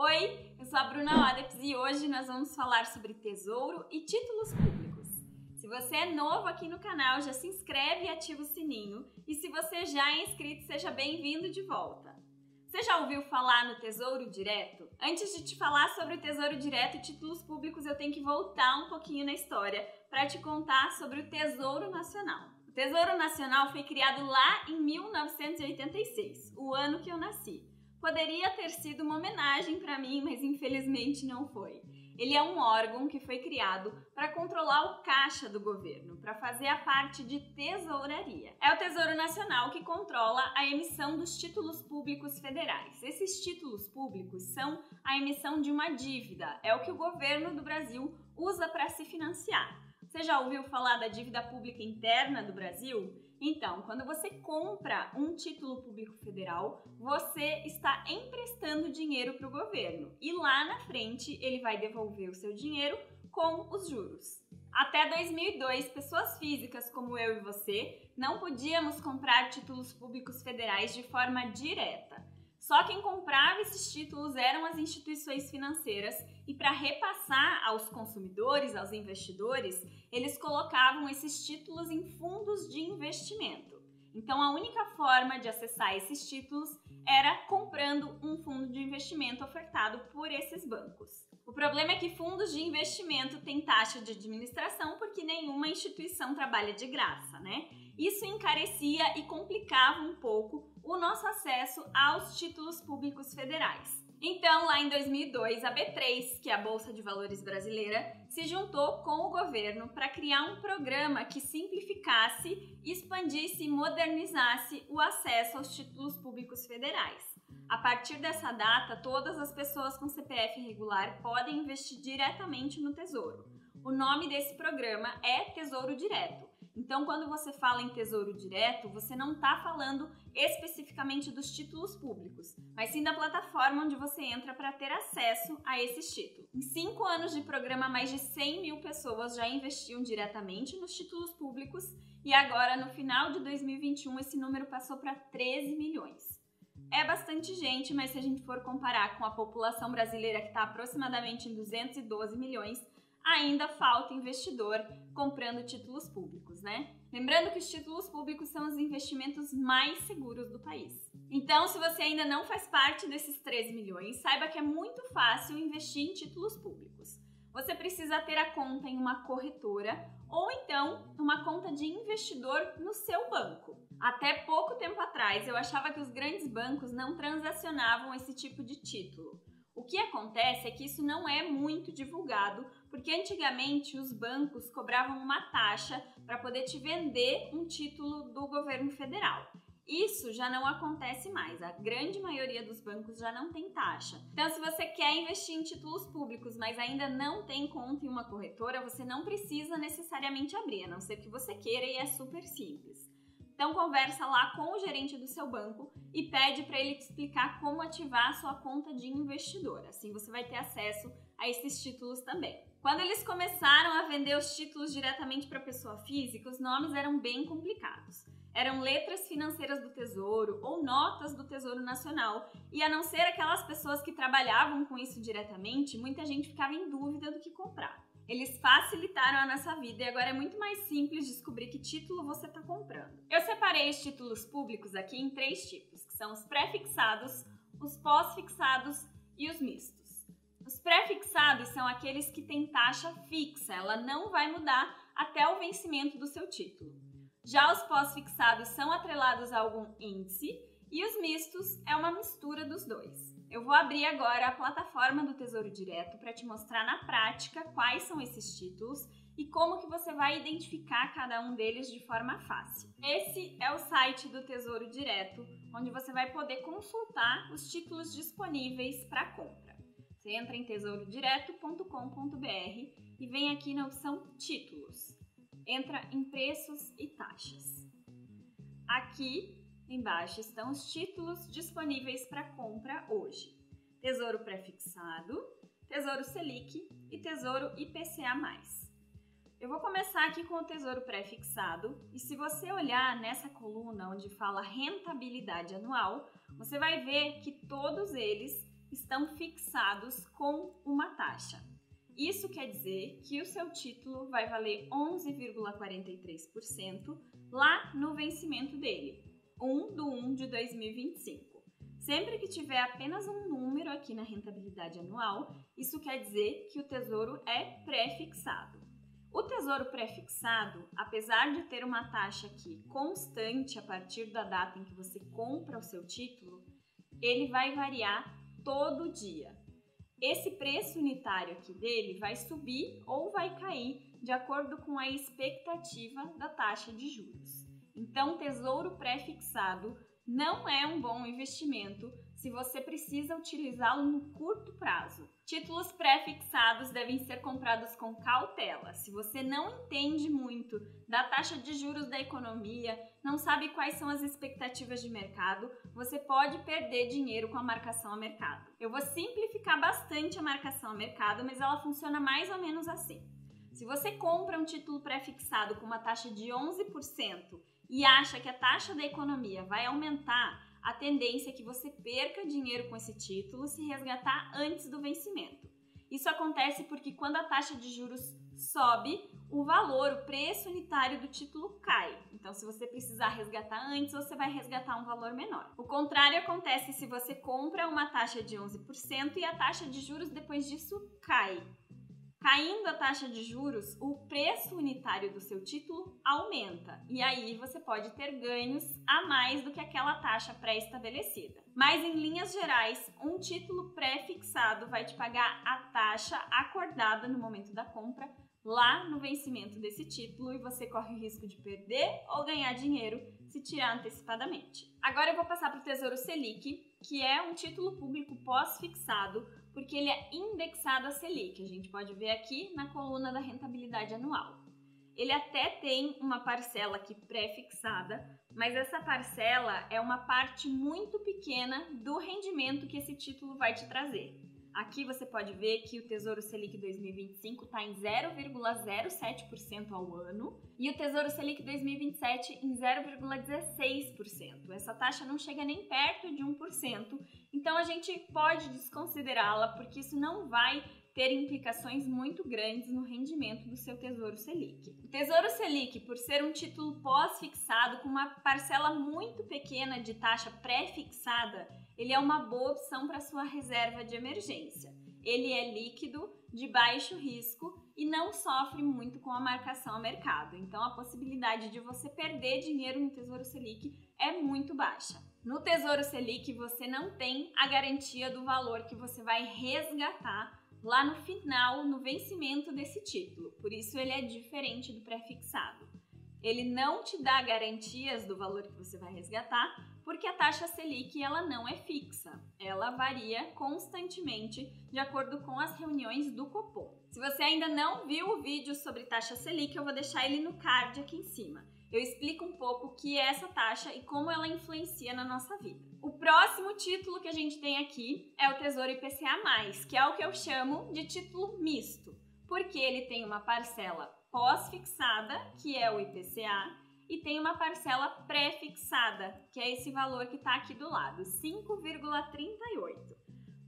Oi, eu sou a Bruna Odeps e hoje nós vamos falar sobre tesouro e títulos públicos. Se você é novo aqui no canal, já se inscreve e ativa o sininho. E se você já é inscrito, seja bem-vindo de volta. Você já ouviu falar no Tesouro Direto? Antes de te falar sobre o Tesouro Direto e títulos públicos, eu tenho que voltar um pouquinho na história para te contar sobre o Tesouro Nacional. O Tesouro Nacional foi criado lá em 1986, o ano que eu nasci. Poderia ter sido uma homenagem para mim, mas infelizmente não foi. Ele é um órgão que foi criado para controlar o caixa do governo, para fazer a parte de tesouraria. É o Tesouro Nacional que controla a emissão dos títulos públicos federais. Esses títulos públicos são a emissão de uma dívida, é o que o governo do Brasil usa para se financiar. Você já ouviu falar da dívida pública interna do Brasil? Então, quando você compra um título público federal, você está emprestando dinheiro para o governo e lá na frente ele vai devolver o seu dinheiro com os juros. Até 2002, pessoas físicas como eu e você não podíamos comprar títulos públicos federais de forma direta. Só quem comprava esses títulos eram as instituições financeiras e para repassar aos consumidores, aos investidores, eles colocavam esses títulos em fundos de investimento. Então a única forma de acessar esses títulos era comprando um fundo de investimento ofertado por esses bancos. O problema é que fundos de investimento têm taxa de administração porque nenhuma instituição trabalha de graça, né? Isso encarecia e complicava um pouco o nosso acesso aos títulos públicos federais. Então, lá em 2002, a B3, que é a Bolsa de Valores brasileira, se juntou com o governo para criar um programa que simplificasse, expandisse e modernizasse o acesso aos títulos públicos federais. A partir dessa data, todas as pessoas com CPF regular podem investir diretamente no Tesouro. O nome desse programa é Tesouro Direto. Então, quando você fala em Tesouro Direto, você não está falando especificamente dos títulos públicos, mas sim da plataforma onde você entra para ter acesso a esses títulos. Em 5 anos de programa, mais de 100 mil pessoas já investiam diretamente nos títulos públicos e agora, no final de 2021, esse número passou para 13 milhões. É bastante gente, mas se a gente for comparar com a população brasileira, que está aproximadamente em 212 milhões, ainda falta investidor comprando títulos públicos, né? Lembrando que os títulos públicos são os investimentos mais seguros do país. Então, se você ainda não faz parte desses 13 milhões, saiba que é muito fácil investir em títulos públicos. Você precisa ter a conta em uma corretora ou então uma conta de investidor no seu banco. Até pouco tempo atrás, eu achava que os grandes bancos não transacionavam esse tipo de título. O que acontece é que isso não é muito divulgado, porque antigamente os bancos cobravam uma taxa para poder te vender um título do governo federal. Isso já não acontece mais, a grande maioria dos bancos já não tem taxa. Então, se você quer investir em títulos públicos, mas ainda não tem conta em uma corretora, você não precisa necessariamente abrir, a não ser que você queira e é super simples. Então conversa lá com o gerente do seu banco e pede para ele te explicar como ativar a sua conta de investidor. Assim você vai ter acesso a esses títulos também. Quando eles começaram a vender os títulos diretamente para pessoa física, os nomes eram bem complicados. Eram letras financeiras do Tesouro ou notas do Tesouro Nacional. E a não ser aquelas pessoas que trabalhavam com isso diretamente, muita gente ficava em dúvida do que comprar. Eles facilitaram a nossa vida e agora é muito mais simples descobrir que título você está comprando. Eu separei os títulos públicos aqui em 3 tipos, que são os pré-fixados, os pós-fixados e os mistos. Os pré-fixados são aqueles que têm taxa fixa, ela não vai mudar até o vencimento do seu título. Já os pós-fixados são atrelados a algum índice e os mistos é uma mistura dos dois. Eu vou abrir agora a plataforma do Tesouro Direto para te mostrar na prática quais são esses títulos e como que você vai identificar cada um deles de forma fácil. Esse é o site do Tesouro Direto, onde você vai poder consultar os títulos disponíveis para compra. Você entra em tesourodireto.com.br e vem aqui na opção Títulos. Entra em Preços e Taxas. Aqui embaixo estão os títulos disponíveis para compra hoje. Tesouro Pré-fixado, Tesouro Selic e Tesouro IPCA+. Eu vou começar aqui com o Tesouro Pré-fixado e se você olhar nessa coluna onde fala rentabilidade anual, você vai ver que todos eles estão fixados com uma taxa. Isso quer dizer que o seu título vai valer 11,43% lá no vencimento dele, 1/1 de 2025. Sempre que tiver apenas um número aqui na rentabilidade anual, isso quer dizer que o tesouro é pré-fixado. O tesouro pré-fixado, apesar de ter uma taxa aqui constante a partir da data em que você compra o seu título, ele vai variar todo dia. Esse preço unitário aqui dele vai subir ou vai cair de acordo com a expectativa da taxa de juros. Então, tesouro pré-fixado não é um bom investimento se você precisa utilizá-lo no curto prazo. Títulos pré-fixados devem ser comprados com cautela. Se você não entende muito da taxa de juros da economia, não sabe quais são as expectativas de mercado, você pode perder dinheiro com a marcação a mercado. Eu vou simplificar bastante a marcação a mercado, mas ela funciona mais ou menos assim. Se você compra um título pré-fixado com uma taxa de 11% e acha que a taxa da economia vai aumentar, a tendência é que você perca dinheiro com esse título se resgatar antes do vencimento. Isso acontece porque quando a taxa de juros sobe, o valor, o preço unitário do título cai. Então, se você precisar resgatar antes, você vai resgatar um valor menor. O contrário acontece se você compra uma taxa de 11% e a taxa de juros depois disso cai. Caindo a taxa de juros, o preço unitário do seu título aumenta e aí você pode ter ganhos a mais do que aquela taxa pré-estabelecida. Mas em linhas gerais, um título pré-fixado vai te pagar a taxa acordada no momento da compra lá no vencimento desse título e você corre o risco de perder ou ganhar dinheiro se tirar antecipadamente. Agora eu vou passar para o Tesouro Selic, que é um título público pós-fixado, porque ele é indexado à Selic. A gente pode ver aqui na coluna da rentabilidade anual. Ele até tem uma parcela aqui pré-fixada, mas essa parcela é uma parte muito pequena do rendimento que esse título vai te trazer. Aqui você pode ver que o Tesouro Selic 2025 está em 0,07% ao ano e o Tesouro Selic 2027 em 0,16%. Essa taxa não chega nem perto de 1%, então a gente pode desconsiderá-la porque isso não vai ter implicações muito grandes no rendimento do seu Tesouro Selic. O Tesouro Selic, por ser um título pós-fixado com uma parcela muito pequena de taxa pré-fixada, ele é uma boa opção para sua reserva de emergência. Ele é líquido, de baixo risco e não sofre muito com a marcação a mercado. Então, a possibilidade de você perder dinheiro no Tesouro Selic é muito baixa. No Tesouro Selic, você não tem a garantia do valor que você vai resgatar lá no final, no vencimento desse título. Por isso, ele é diferente do pré-fixado. Ele não te dá garantias do valor que você vai resgatar, porque a taxa Selic ela não é fixa, ela varia constantemente de acordo com as reuniões do Copom. Se você ainda não viu o vídeo sobre taxa Selic, eu vou deixar ele no card aqui em cima. Eu explico um pouco o que é essa taxa e como ela influencia na nossa vida. O próximo título que a gente tem aqui é o Tesouro IPCA+, que é o que eu chamo de título misto, porque ele tem uma parcela pós-fixada, que é o IPCA, e tem uma parcela pré-fixada, que é esse valor que está aqui do lado, 5,38.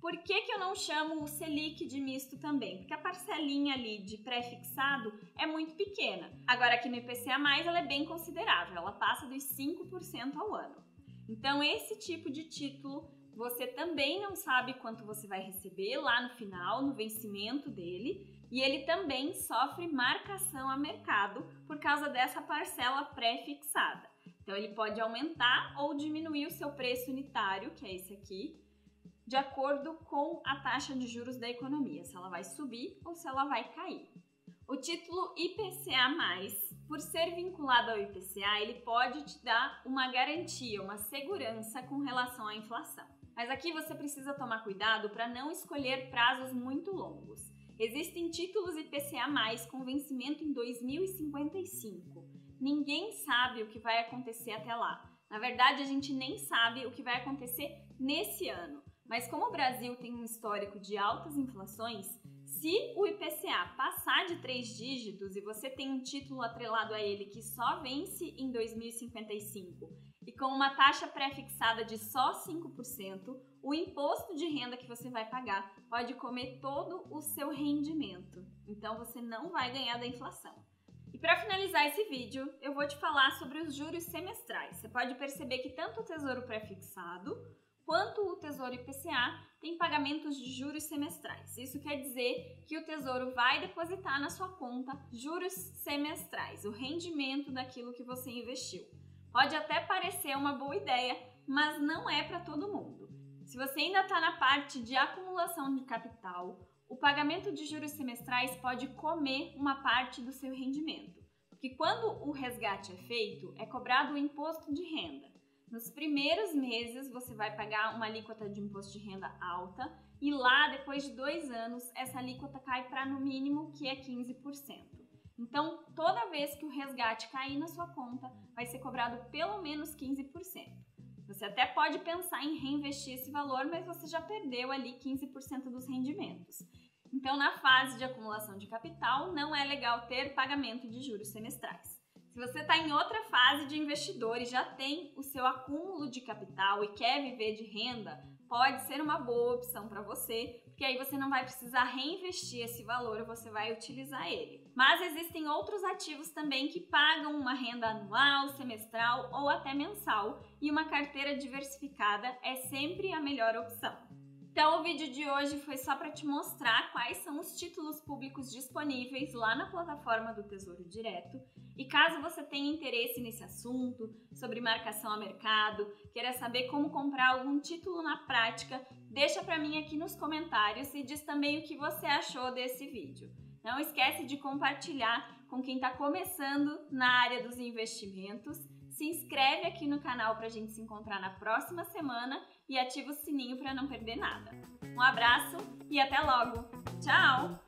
Por que eu não chamo o Selic de misto também? Porque a parcelinha ali de pré-fixado é muito pequena. Agora aqui no IPCA+, ela é bem considerável, ela passa dos 5% ao ano. Então esse tipo de título, você também não sabe quanto você vai receber lá no final, no vencimento dele, e ele também sofre marcação a mercado por causa dessa parcela pré-fixada. Então ele pode aumentar ou diminuir o seu preço unitário, que é esse aqui, de acordo com a taxa de juros da economia, se ela vai subir ou se ela vai cair. O título IPCA+, por ser vinculado ao IPCA, ele pode te dar uma garantia, uma segurança com relação à inflação. Mas aqui você precisa tomar cuidado para não escolher prazos muito longos. Existem títulos IPCA+, com vencimento em 2055. Ninguém sabe o que vai acontecer até lá. Na verdade, a gente nem sabe o que vai acontecer nesse ano. Mas como o Brasil tem um histórico de altas inflações, se o IPCA passar de 3 dígitos e você tem um título atrelado a ele que só vence em 2055 e com uma taxa pré-fixada de só 5%, o imposto de renda que você vai pagar pode comer todo o seu rendimento. Então você não vai ganhar da inflação. E para finalizar esse vídeo, eu vou te falar sobre os juros semestrais. Você pode perceber que tanto o Tesouro Pré-fixado quanto o Tesouro IPCA tem pagamentos de juros semestrais. Isso quer dizer que o Tesouro vai depositar na sua conta juros semestrais, o rendimento daquilo que você investiu. Pode até parecer uma boa ideia, mas não é para todo mundo. Se você ainda está na parte de acumulação de capital, o pagamento de juros semestrais pode comer uma parte do seu rendimento, porque quando o resgate é feito, é cobrado o imposto de renda. Nos primeiros meses, você vai pagar uma alíquota de imposto de renda alta e lá, depois de 2 anos, essa alíquota cai para no mínimo, que é 15%. Então, toda vez que o resgate cair na sua conta, vai ser cobrado pelo menos 15%. Você até pode pensar em reinvestir esse valor, mas você já perdeu ali 15% dos rendimentos. Então, na fase de acumulação de capital, não é legal ter pagamento de juros semestrais. Se você está em outra fase de investidor e já tem o seu acúmulo de capital e quer viver de renda, pode ser uma boa opção para você, porque aí você não vai precisar reinvestir esse valor, você vai utilizar ele. Mas existem outros ativos também que pagam uma renda anual, semestral ou até mensal, e uma carteira diversificada é sempre a melhor opção. Então o vídeo de hoje foi só para te mostrar quais são os títulos públicos disponíveis lá na plataforma do Tesouro Direto. E caso você tenha interesse nesse assunto, sobre marcação a mercado, queira saber como comprar algum título na prática, deixa para mim aqui nos comentários e diz também o que você achou desse vídeo. Não esquece de compartilhar com quem está começando na área dos investimentos. Se inscreve aqui no canal para a gente se encontrar na próxima semana e ativa o sininho para não perder nada. Um abraço e até logo! Tchau!